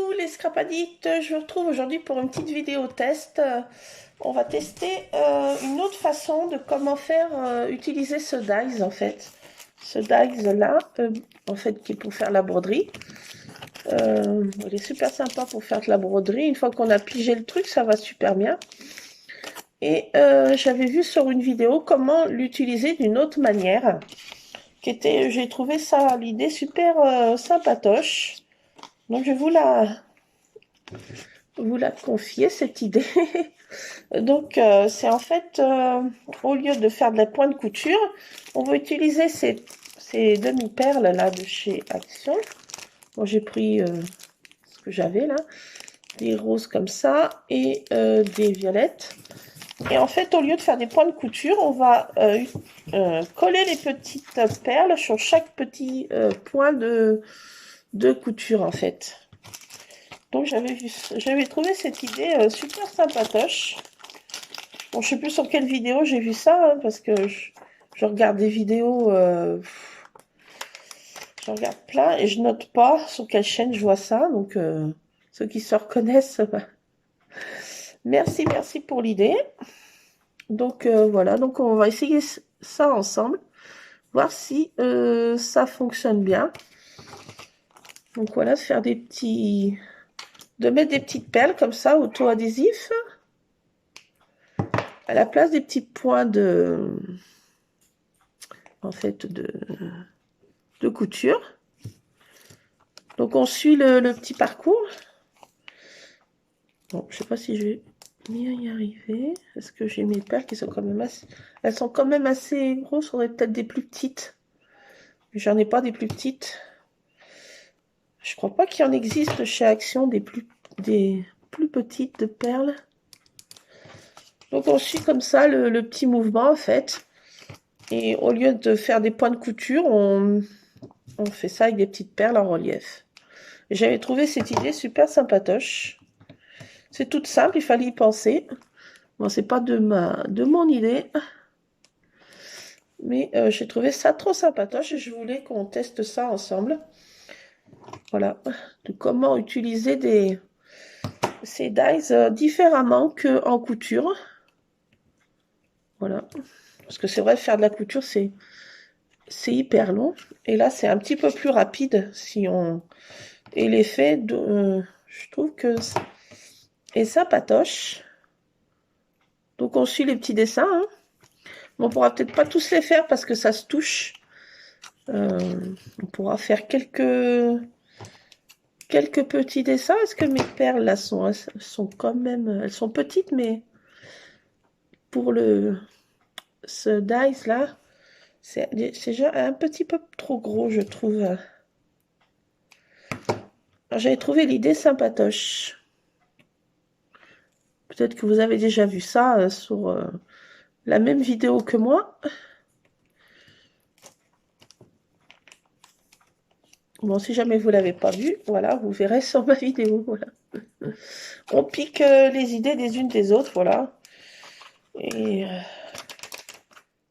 Coucou les Scrap Addicts, je vous retrouve aujourd'hui pour une petite vidéo test. On va tester une autre façon de comment faire utiliser ce dies en fait. Ce dies là, en fait qui est pour faire la broderie. Il est super sympa pour faire de la broderie. Une fois qu'on a pigé le truc, ça va super bien. Et j'avais vu sur une vidéo comment l'utiliser d'une autre manière. J'ai trouvé ça l'idée super sympatoche. Donc je vais vous la confier cette idée. Donc c'est en fait au lieu de faire de la pointe couture, on va utiliser ces demi-perles là de chez Action. Bon, j'ai pris ce que j'avais là, des roses comme ça et des violettes. Et en fait, au lieu de faire des points de couture, on va coller les petites perles sur chaque petit point de couture en fait. Donc j'avais trouvé cette idée super sympatoche. Bon, je sais plus sur quelle vidéo j'ai vu ça, hein, parce que je regarde des vidéos, je regarde plein et je note pas sur quelle chaîne je vois ça. Donc ceux qui se reconnaissent, bah, merci pour l'idée. Donc voilà, donc on va essayer ça ensemble, voir si ça fonctionne bien. Donc voilà, de mettre des petites perles comme ça, auto-adhésifs, à la place des petits points en fait, de couture. Donc on suit le petit parcours. Bon, je sais pas si je vais bien y arriver. Est-ce que j'ai mes perles qui sont quand même assez... Elles sont quand même assez grosses, il faudrait peut-être des plus petites. J'en ai pas des plus petites. Je crois pas qu'il en existe chez Action des plus petites de perles. Donc on suit comme ça le petit mouvement en fait. Et au lieu de faire des points de couture, on fait ça avec des petites perles en relief. J'avais trouvé cette idée super sympatoche. C'est toute simple, il fallait y penser. Bon, c'est pas de mon idée. Mais j'ai trouvé ça trop sympatoche et je voulais qu'on teste ça ensemble. Voilà, de comment utiliser ces dies différemment qu'en couture. Voilà, parce que c'est vrai, faire de la couture, c'est hyper long. Et là, c'est un petit peu plus rapide si on... Et l'effet, je trouve que est sympatoche. Donc on suit les petits dessins. Hein. On pourra peut-être pas tous les faire parce que ça se touche. On pourra faire quelques petits dessins. Est-ce que mes perles là sont quand même... Elles sont petites, mais pour ce dies là, c'est déjà un petit peu trop gros, je trouve. J'avais trouvé l'idée sympatoche. Peut-être que vous avez déjà vu ça sur la même vidéo que moi. Bon, si jamais vous l'avez pas vu, voilà, vous verrez sur ma vidéo. Voilà. On pique les idées des unes des autres, voilà. Et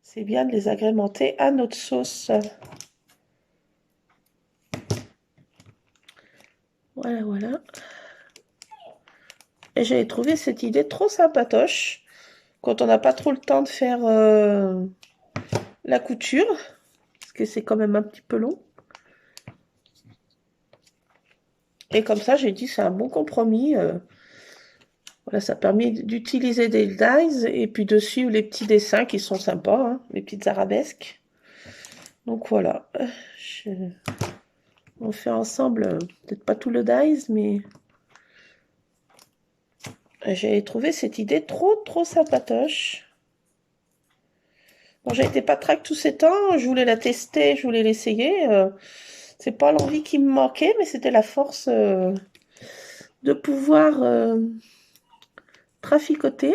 c'est bien de les agrémenter à notre sauce. Voilà, voilà. Et j'avais trouvé cette idée trop sympatoche quand on n'a pas trop le temps de faire la couture, parce que c'est quand même un petit peu long. Et comme ça, j'ai dit, c'est un bon compromis. Voilà, ça permet d'utiliser des dies et puis de suivre les petits dessins qui sont sympas, hein, les petites arabesques. Donc voilà, on fait ensemble, peut-être pas tout le dies, mais j'ai trouvé cette idée trop sympatoche. Bon, j'ai été patraque tous ces temps, je voulais la tester, je voulais l'essayer. C'est pas l'envie qui me manquait, mais c'était la force de pouvoir traficoter.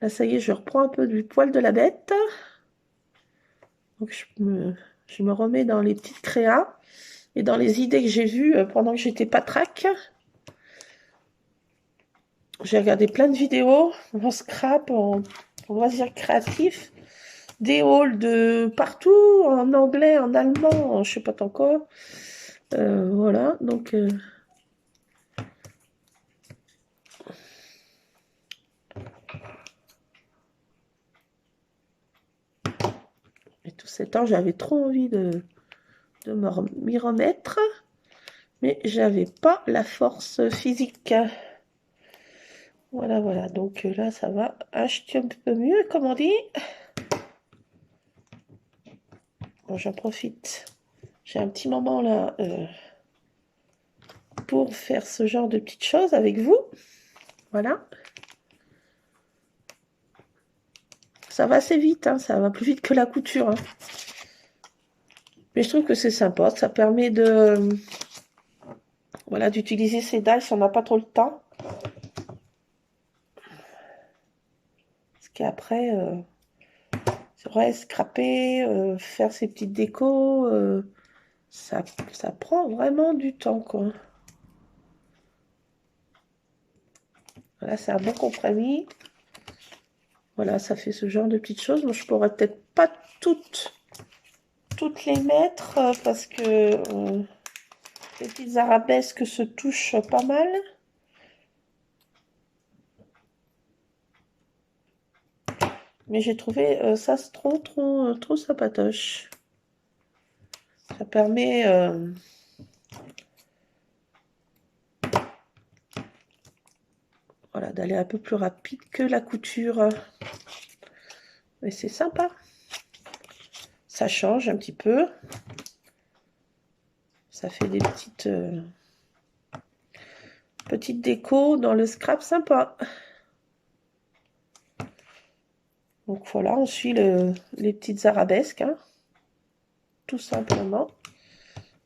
Là, ça y est, je reprends un peu du poil de la bête. Donc, je me remets dans les petites créas et dans les idées que j'ai vues pendant que j'étais patraque. J'ai regardé plein de vidéos en scrap, en loisirs créatifs, des hauls de partout, en anglais, en allemand, je sais pas tant quoi. Voilà, donc... et tout ce temps, j'avais trop envie de m'y remettre, mais j'avais pas la force physique. Voilà, voilà, donc là, ça va acheter un peu mieux, comme on dit. Bon, j'en profite. J'ai un petit moment là pour faire ce genre de petites choses avec vous. Voilà. Ça va assez vite, hein, ça va plus vite que la couture. Hein. Mais je trouve que c'est sympa, ça permet de voilà, d'utiliser ces dalles si on n'a pas trop le temps. Parce qu'après, c'est vrai, scraper, faire ces petites décos, ça prend vraiment du temps, quoi. Voilà, c'est un bon compromis. Voilà, ça fait ce genre de petites choses. Moi, je pourrais peut-être pas toutes les mettre parce que les petites arabesques se touchent pas mal. Mais j'ai trouvé ça trop sympatoche. Ça permet voilà, d'aller un peu plus rapide que la couture. Mais c'est sympa. Ça change un petit peu. Ça fait des petites décos dans le scrap sympa. Donc voilà, on suit les petites arabesques. Hein, tout simplement.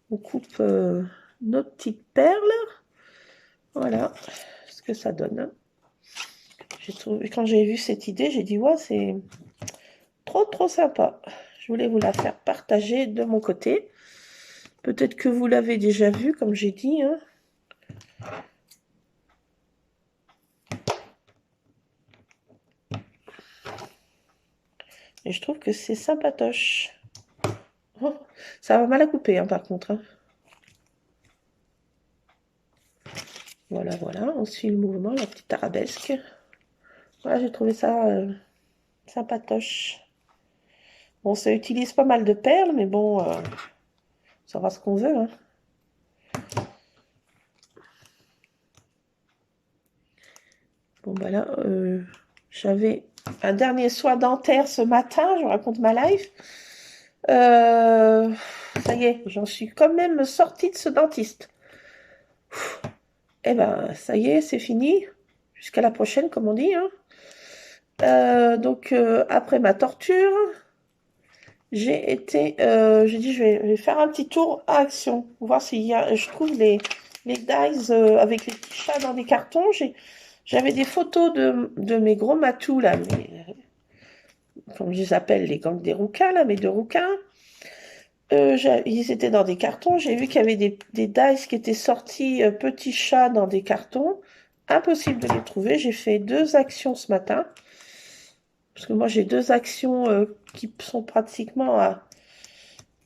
On coupe nos petites perles. Voilà ce que ça donne. Hein. Quand j'ai vu cette idée, j'ai dit ouais, c'est trop sympa. Je voulais vous la faire partager de mon côté. Peut-être que vous l'avez déjà vu, comme j'ai dit. Hein. Et je trouve que c'est sympatoche. Oh, ça va mal à couper, hein, par contre. Hein. Voilà, voilà, on suit le mouvement, la petite arabesque. Voilà, j'ai trouvé ça sympatoche. Bon, ça utilise pas mal de perles, mais bon, ça va ce qu'on veut. Hein. Bon, bah là, j'avais un dernier soin dentaire ce matin, je raconte ma life. Ça y est, j'en suis quand même sortie de ce dentiste. Eh ben, ça y est, c'est fini. Jusqu'à la prochaine, comme on dit. Hein. Donc, après ma torture, j'ai dit, je vais faire un petit tour à Action, voir s'il y a, je trouve les dies avec les petits chats dans des cartons. J'avais des photos de mes gros matous, là, comme je les appelle, les gangs des rouquins, là, mes deux rouquins. Ils étaient dans des cartons. J'ai vu qu'il y avait des dice qui étaient sortis petits chats dans des cartons. Impossible de les trouver. J'ai fait 2 actions ce matin. Parce que moi, j'ai 2 actions qui sont pratiquement à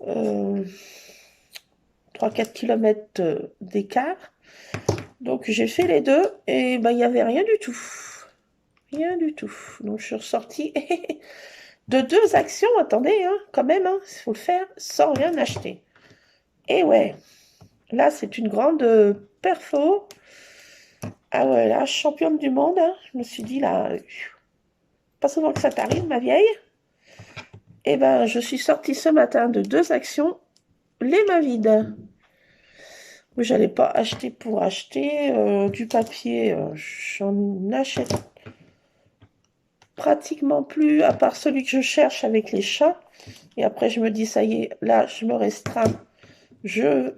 3-4 km d'écart. Donc, j'ai fait les deux et ben, il n'y avait rien du tout. Rien du tout. Donc, je suis ressortie de 2 actions. Attendez, hein, quand même, hein, il faut le faire sans rien acheter. Et ouais, là, c'est une grande perfo. Ah ouais, là, championne du monde. Hein. Je me suis dit, là, pas souvent que ça t'arrive, ma vieille. Eh ben, je suis sortie ce matin de 2 actions, les mains vides. J'allais pas acheter pour acheter du papier. J'en achète pratiquement plus, à part celui que je cherche avec les chats. Et après, je me dis, ça y est, là, je me restreins. Je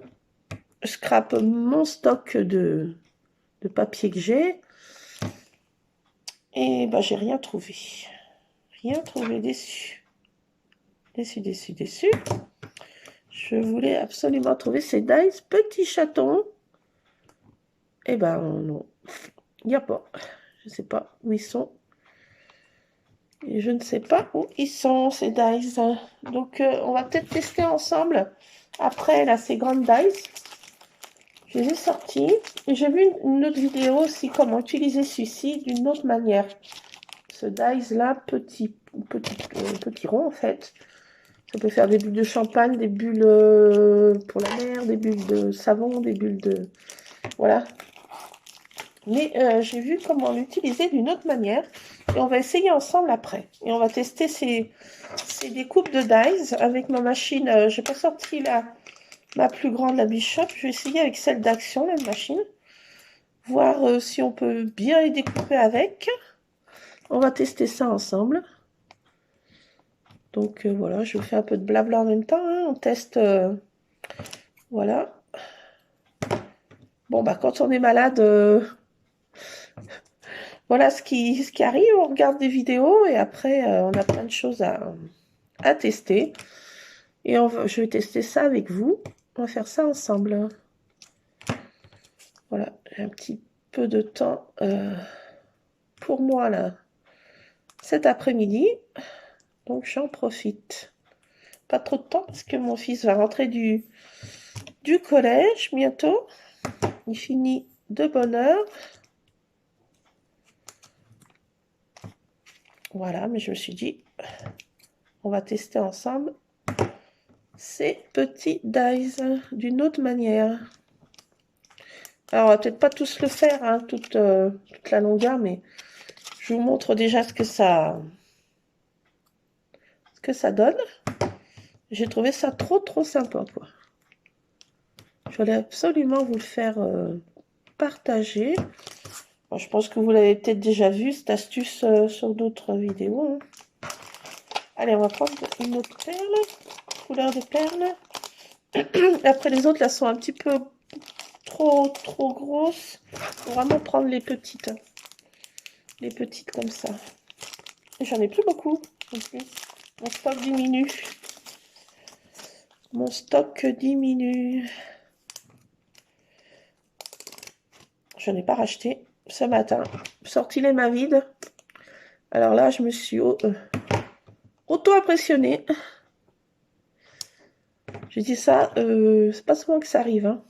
scrape mon stock de papier que j'ai. Et ben, j'ai rien trouvé. Rien trouvé, déçu. Déçu. Je voulais absolument trouver ces dice petits chatons. Eh ben non, il n'y a pas. Je ne sais pas où ils sont. Et je ne sais pas où ils sont, ces dice. Donc, on va peut-être tester ensemble après là, ces grandes dice. Je les ai sortis. Et j'ai vu une autre vidéo aussi, comment utiliser celui-ci d'une autre manière. Ce dies là, petit rond en fait. Ça peut faire des bulles de champagne, des bulles pour la mer, des bulles de savon, des bulles de... Voilà. Mais j'ai vu comment l'utiliser d'une autre manière. Et on va essayer ensemble après. Et on va tester ces découpes de dies avec ma machine. J'ai pas sorti ma plus grande, la Bishop. Je vais essayer avec celle d'Action, la machine. Voir si on peut bien les découper avec. On va tester ça ensemble. Donc voilà, je fais un peu de blabla en même temps. Hein. On teste... voilà. Bon, bah quand on est malade... voilà ce qui arrive, on regarde des vidéos et après on a plein de choses à tester. Et je vais tester ça avec vous. On va faire ça ensemble. Voilà, j'ai un petit peu de temps pour moi là cet après-midi. Donc j'en profite. Pas trop de temps parce que mon fils va rentrer du collège bientôt. Il finit de bonne heure. Voilà, mais je me suis dit, on va tester ensemble ces petits dies d'une autre manière. Alors, on va peut-être pas tous le faire, hein, toute la longueur, mais je vous montre déjà ce que ça donne. J'ai trouvé ça trop sympa, quoi. Je voulais absolument vous le faire partager. Bon, je pense que vous l'avez peut-être déjà vu, cette astuce sur d'autres vidéos. Hein. Allez, on va prendre une autre perle, couleur de perle. Après, les autres, là, sont un petit peu trop grosses. Faut vraiment prendre les petites. Les petites comme ça. J'en ai plus beaucoup, en plus. Mon stock diminue. Mon stock diminue. Je n'ai pas racheté ce matin. Sorti les mains vides. Alors là, je me suis auto-impressionnée. J'ai dit ça, c'est pas souvent que ça arrive. Hein.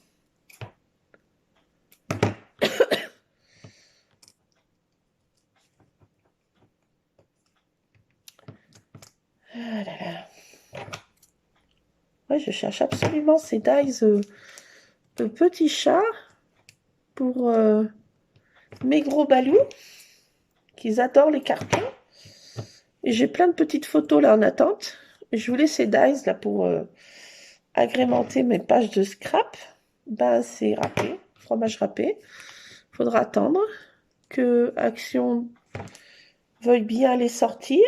Ah là là. Ouais, je cherche absolument ces dies de petits chats pour mes gros balous qui adorent les cartons. Et j'ai plein de petites photos là en attente. Je voulais ces dies là pour agrémenter mes pages de scrap. Ben, c'est râpé, fromage râpé. Faudra attendre que Action veuille bien les sortir.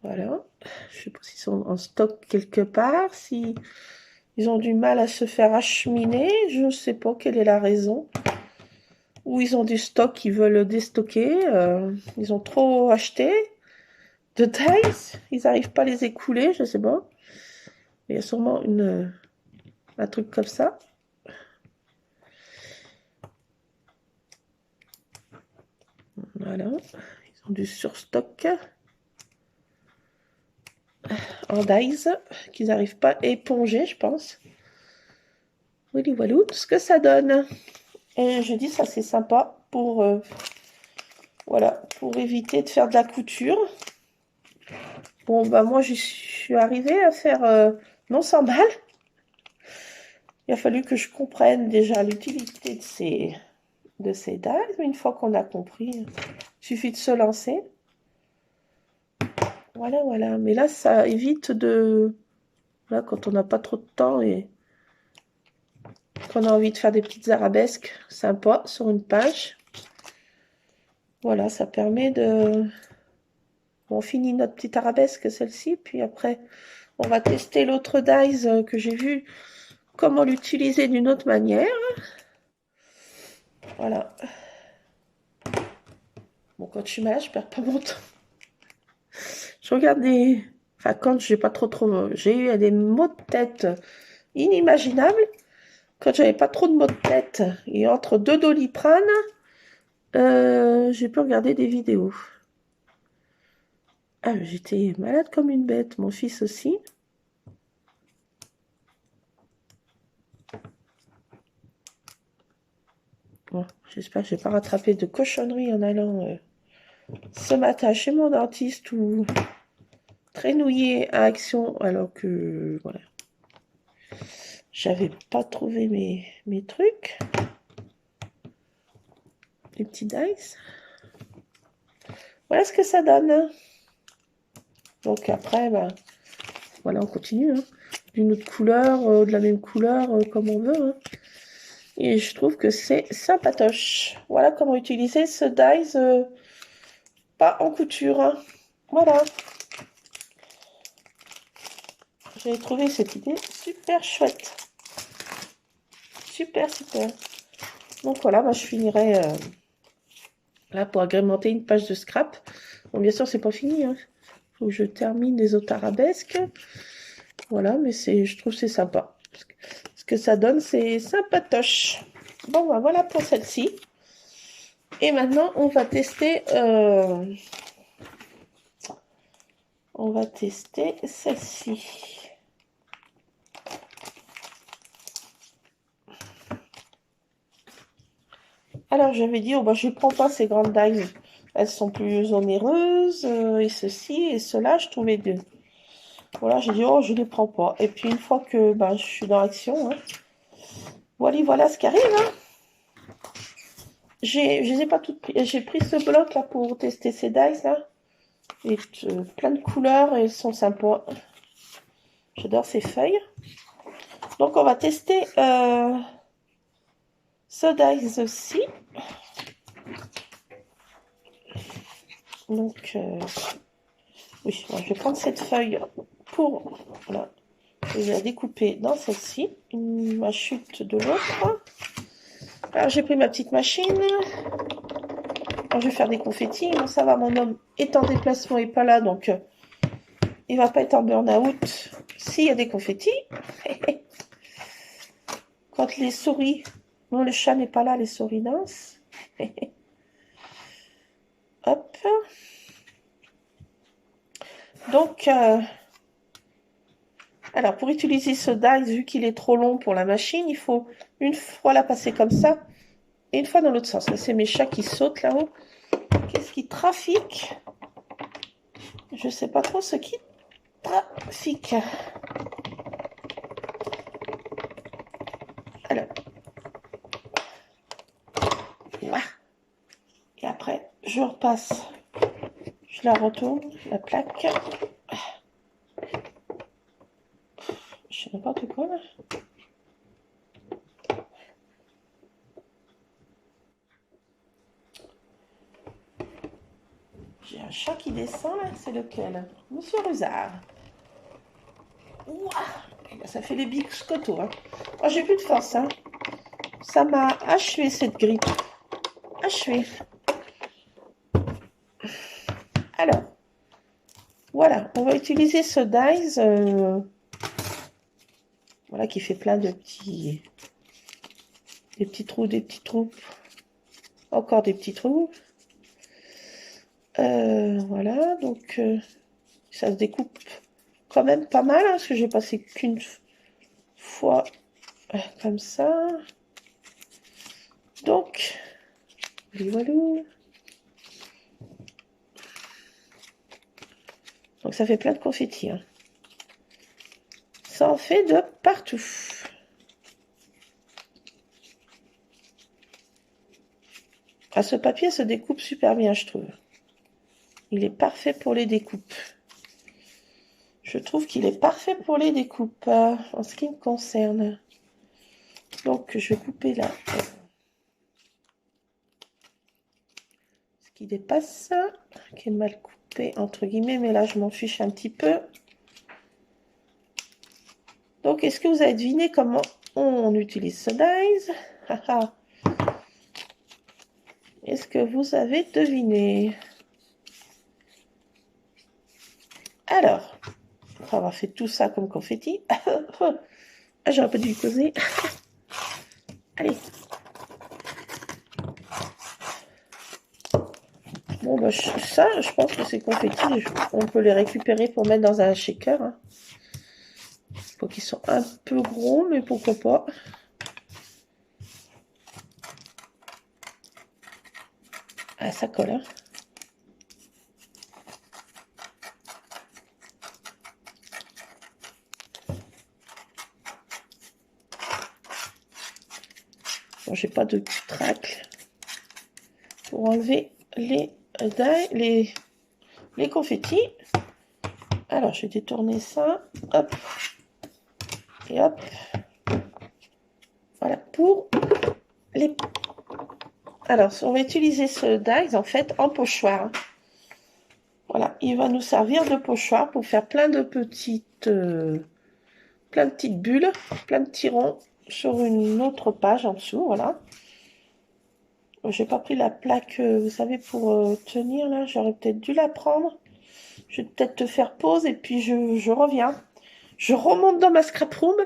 Voilà. Je sais pas s'ils sont en stock quelque part, si ils ont du mal à se faire acheminer. Je ne sais pas quelle est la raison. Ou ils ont du stock qu'ils veulent déstocker. Ils ont trop acheté de dies. Ils n'arrivent pas à les écouler, je sais pas. Il y a sûrement un truc comme ça. Voilà. Ils ont du surstock en dies qu'ils n'arrivent pas à éponger, je pense. Voilà, voilà ce que ça donne. Et je dis ça, c'est sympa pour, voilà, pour éviter de faire de la couture. Bon, bah moi, je suis arrivée à faire non sans mal. Il a fallu que je comprenne déjà l'utilité de ces dies. Mais une fois qu'on a compris, il suffit de se lancer. Voilà, voilà. Mais là, ça évite de... Là, quand on n'a pas trop de temps et qu'on a envie de faire des petites arabesques sympas sur une page. Voilà, ça permet de... On finit notre petite arabesque, celle-ci, puis après, on va tester l'autre dies que j'ai vu comment l'utiliser d'une autre manière. Voilà. Bon, quand je suis malade, je perds pas mon temps. Je regarde des... Enfin, quand j'ai pas trop... J'ai eu des maux de tête inimaginables. Quand j'avais pas trop de maux de tête et entre deux Doliprane, j'ai pu regarder des vidéos. Ah, j'étais malade comme une bête. Mon fils aussi. Bon, j'espère que je n'ai pas rattrapé de cochonneries en allant ce matin chez mon dentiste ou traînouiller à Action alors que voilà, j'avais pas trouvé mes trucs, les petits dice. Voilà ce que ça donne. Donc après, ben, voilà, on continue. Hein. D'une autre couleur, de la même couleur, comme on veut. Hein. Et je trouve que c'est sympatoche. Voilà comment utiliser ce dies pas en couture. Hein. Voilà. J'ai trouvé cette idée super chouette. Super, super. Donc voilà, moi je finirai là pour agrémenter une page de scrap. Bon, bien sûr, c'est pas fini. Hein. Faut que je termine les autres arabesques. Voilà, mais je trouve que c'est sympa. Ce que ça donne, c'est sympatoche. Bon, ben voilà pour celle-ci. Et maintenant, on va tester celle-ci. Alors, j'avais dit, oh, bah, je ne prends pas ces grandes dies. Elles sont plus onéreuses, et ceci et cela, je trouvais deux. Voilà, j'ai dit, oh, je ne les prends pas. Et puis, une fois que bah, je suis dans l'action, hein, voilà ce qui arrive. Hein. Je les ai pas toutes pris. J'ai pris ce bloc là pour tester ces dies là. Et plein de couleurs et elles sont sympas. J'adore ces feuilles. Donc, on va tester ce dice aussi. Donc, oui, je vais prendre cette feuille pour... Voilà, je vais la découper dans celle-ci. Ma chute de l'autre. Alors, j'ai pris ma petite machine. Alors, je vais faire des confettis. Bon, ça va, mon homme est en déplacement et pas là, donc il va pas être en burn-out s'il y a des confettis. Quand les souris... Non, le chat n'est pas là, les souris dansent. Hop. Donc, alors pour utiliser ce dice, vu qu'il est trop long pour la machine, il faut une fois la passer comme ça et une fois dans l'autre sens. Là, c'est mes chats qui sautent là-haut. Qu'est-ce qui trafique? Je sais pas trop ce qui trafique. Alors. Voilà. Et après, je repasse. Je la retourne, la plaque. Je sais n'importe quoi là. J'ai un chat qui descend là, c'est lequel? Monsieur Rusard. Ouah, ça fait les biscottos. Hein. Oh, j'ai plus de force. Hein. Ça m'a achevé cette grippe. Achevé. Alors, voilà, on va utiliser ce dies voilà, qui fait plein de petits trous, des petits trous. Encore des petits trous. Voilà, donc ça se découpe quand même pas mal, hein, parce que j'ai passé qu'une fois comme ça. Donc, voilà. Donc ça fait plein de confettis. Hein. Ça en fait de partout. Ah, ce papier se découpe super bien, je trouve. Il est parfait pour les découpes. Je trouve qu'il est parfait pour les découpes, en ce qui me concerne. Donc, je vais couper là. Ce qui dépasse, qui est mal coupé, entre guillemets, mais là, je m'en fiche un petit peu. Donc, est-ce que vous avez deviné comment on utilise ce dies? Est-ce que vous avez deviné? Alors, après avoir fait tout ça comme confetti, ah, j'aurais pas dû y causer. Allez. Bon, bah, ça, je pense que ces confettis, on peut les récupérer pour mettre dans un shaker. Hein. Faut qu'ils sont un peu gros, mais pourquoi pas. Ah, ça colle, hein. Bon, j'ai pas de tracle pour enlever les die, les confettis. Alors, je vais détourner ça. Hop. Et hop. Voilà, pour les... Alors, on va utiliser ce die, en fait, en pochoir. Voilà, il va nous servir de pochoir pour faire plein de petites bulles, plein de petits ronds sur une autre page en dessous, voilà. J'ai pas pris la plaque, vous savez, pour tenir, là. J'aurais peut-être dû la prendre. Je vais peut-être te faire pause et puis je reviens. Je remonte dans ma scrap room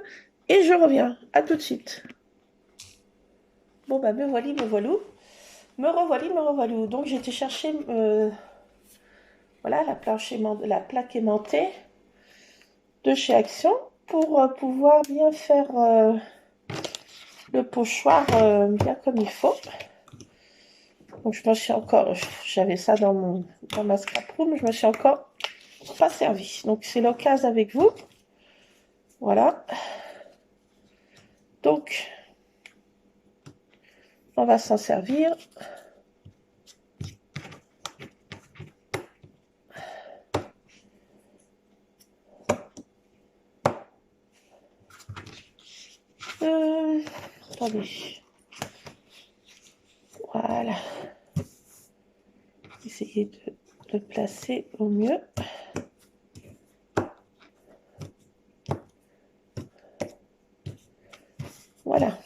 et je reviens. À tout de suite. Bon, bah, me voilà, me voilou. Me revoilà, me revoilou. Donc, j'ai été chercher voilà, la plaque aimantée de chez Action pour pouvoir bien faire le pochoir bien comme il faut. Donc, je me suis encore... J'avais ça dans ma scrap room. Je me suis encore pas servi. Donc, c'est l'occasion avec vous. Voilà. Donc, on va s'en servir. Attendez. Voilà. Essayer de placer au mieux. Voilà.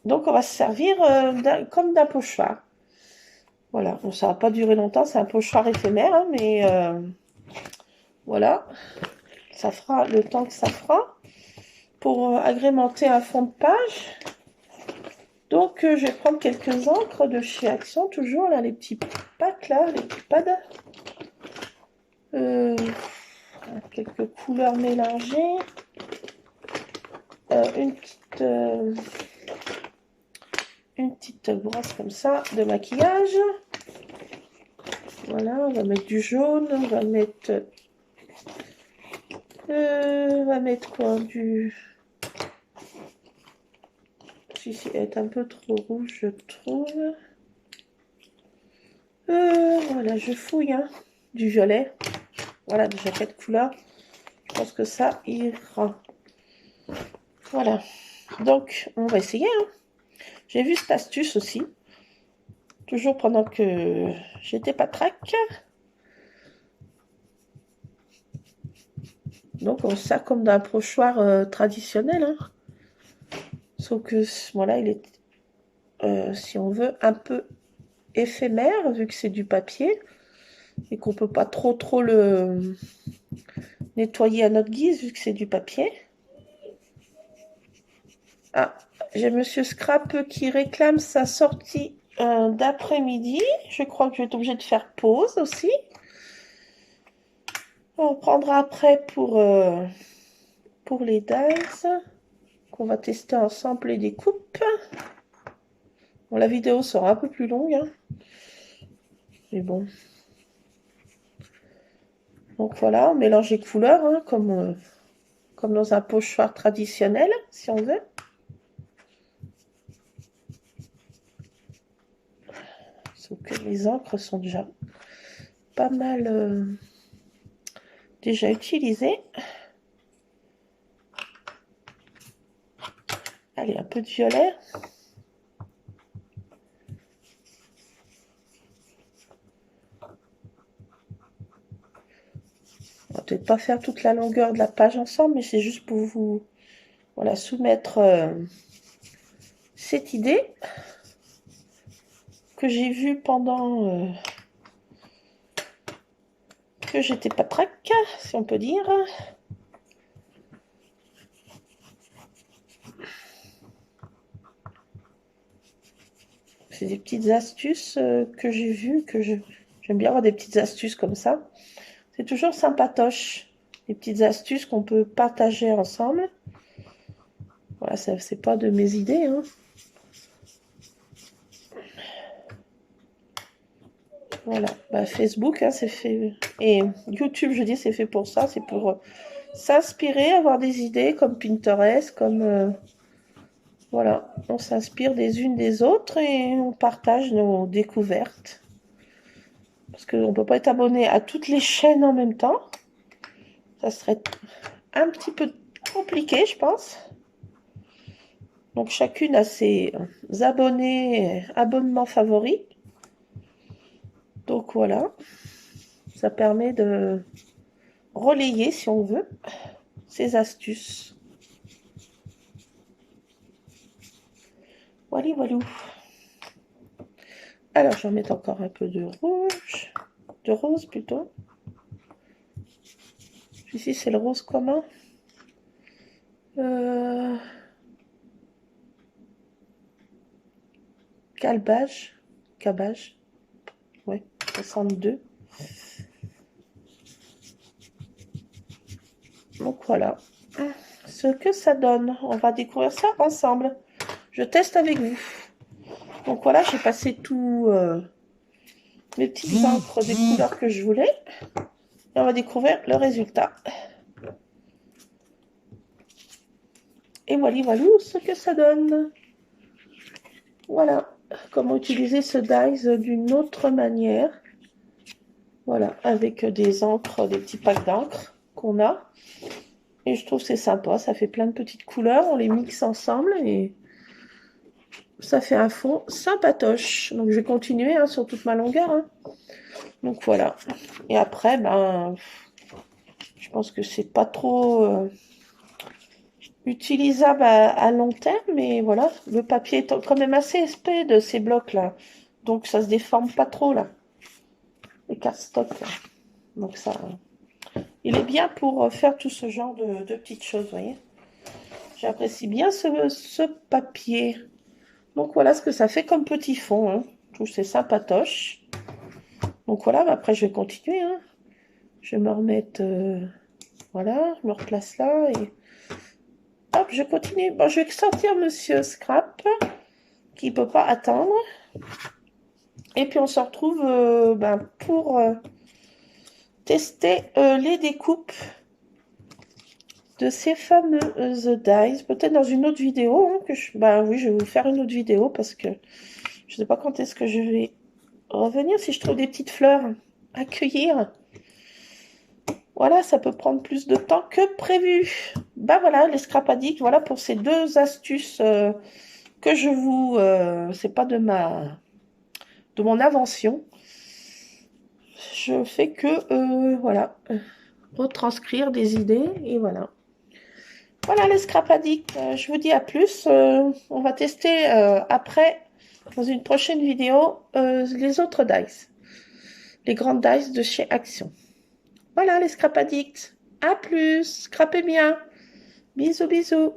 Donc, on va se servir comme d'un pochoir. Voilà. Bon, ça va pas durer longtemps. C'est un pochoir éphémère, hein, mais voilà. Ça fera le temps que ça fera. Pour agrémenter un fond de page. Donc, je vais prendre quelques encres de chez Action. Toujours, là, les petits packs, là, les petits pads. Quelques couleurs mélangées. Une petite brosse comme ça de maquillage. Voilà, on va mettre du jaune, on va mettre quoi, du... Si, elle est un peu trop rouge, je trouve. Voilà, je fouille, hein, du violet. Voilà, déjà 4 couleurs. Je pense que ça ira. Voilà. Donc, on va essayer, hein. J'ai vu cette astuce aussi. Toujours pendant que j'étais pas trac. Donc, ça comme d'un pochoir traditionnel, hein. Sauf que, voilà, il est, si on veut, un peu éphémère, vu que c'est du papier, et qu'on peut pas trop le nettoyer à notre guise, vu que c'est du papier. Ah, j'ai Monsieur Scrap qui réclame sa sortie d'après-midi. Je crois que je vais être obligée de faire pause aussi. On prendra après pour les dies qu'on va tester ensemble les découpes. Bon, la vidéo sera un peu plus longue, hein. Mais bon. Donc voilà, on mélange les couleurs, hein, comme dans un pochoir traditionnel, si on veut. Sauf que les encres sont déjà pas mal déjà utilisées. Allez, un peu de violet. On va peut-être pas faire toute la longueur de la page ensemble, mais c'est juste pour vous, voilà, soumettre cette idée que j'ai vue pendant que j'étais pas trac, si on peut dire. C'est des petites astuces que j'ai vues, j'aime bien avoir des petites astuces comme ça. C'est toujours sympatoche, des petites astuces qu'on peut partager ensemble. Voilà, c'est pas de mes idées, hein. Voilà, bah, Facebook, hein, c'est fait, et YouTube, je dis, c'est fait pour ça, c'est pour s'inspirer, avoir des idées comme Pinterest, comme voilà, on s'inspire des unes des autres et on partage nos découvertes. Parce qu'on ne peut pas être abonné à toutes les chaînes en même temps. Ça serait un petit peu compliqué, je pense. Donc chacune a ses abonnés, abonnements favoris. Donc voilà, ça permet de relayer, si on veut, ces astuces. Voilà, voilà. Alors, je vais mettre encore un peu de rouge, de rose plutôt. Ici, c'est le rose commun. Calbage, cabage, ouais, 62. Donc voilà, ce que ça donne. On va découvrir ça ensemble. Je teste avec vous. Donc voilà, j'ai passé tous mes petites encres des couleurs que je voulais. Et on va découvrir le résultat. Et voilà, voilà ce que ça donne. Voilà, comment utiliser ce dies d'une autre manière. Voilà, avec des encres, des petits packs d'encre qu'on a. Et je trouve que c'est sympa, ça fait plein de petites couleurs, on les mixe ensemble et ça fait un fond sympatoche. Donc je vais continuer hein, sur toute ma longueur. Hein. Donc voilà. Et après, ben, je pense que c'est pas trop utilisable à long terme, mais voilà, le papier est quand même assez épais de ces blocs là. Donc ça se déforme pas trop là. Les cardstock là. Donc ça, il est bien pour faire tout ce genre de petites choses, vous voyez. J'apprécie bien ce papier. Donc voilà ce que ça fait comme petit fond. Hein. Je trouve que c'est sympatoche. Donc voilà, après je vais continuer. Hein. Je vais me remettre... voilà, je me replace là et... Hop, je continue. Bon, je vais sortir Monsieur Scrap, qui ne peut pas attendre. Et puis on se retrouve ben, pour tester les découpes de ces fameuses dies. Peut-être dans une autre vidéo. Hein, ben oui, je vais vous faire une autre vidéo parce que je ne sais pas quand est-ce que je vais revenir. Si je trouve des petites fleurs à cueillir. Voilà, ça peut prendre plus de temps que prévu. Bah voilà, les scrap addicts, voilà pour ces deux astuces que je vous... c'est pas de mon invention. Je fais que, voilà, retranscrire des idées et voilà. Voilà les scrap addicts, je vous dis à plus. On va tester après, dans une prochaine vidéo, les autres dies. Les grandes dies de chez Action. Voilà les scrap addicts. À plus, scrapez bien. Bisous, bisous.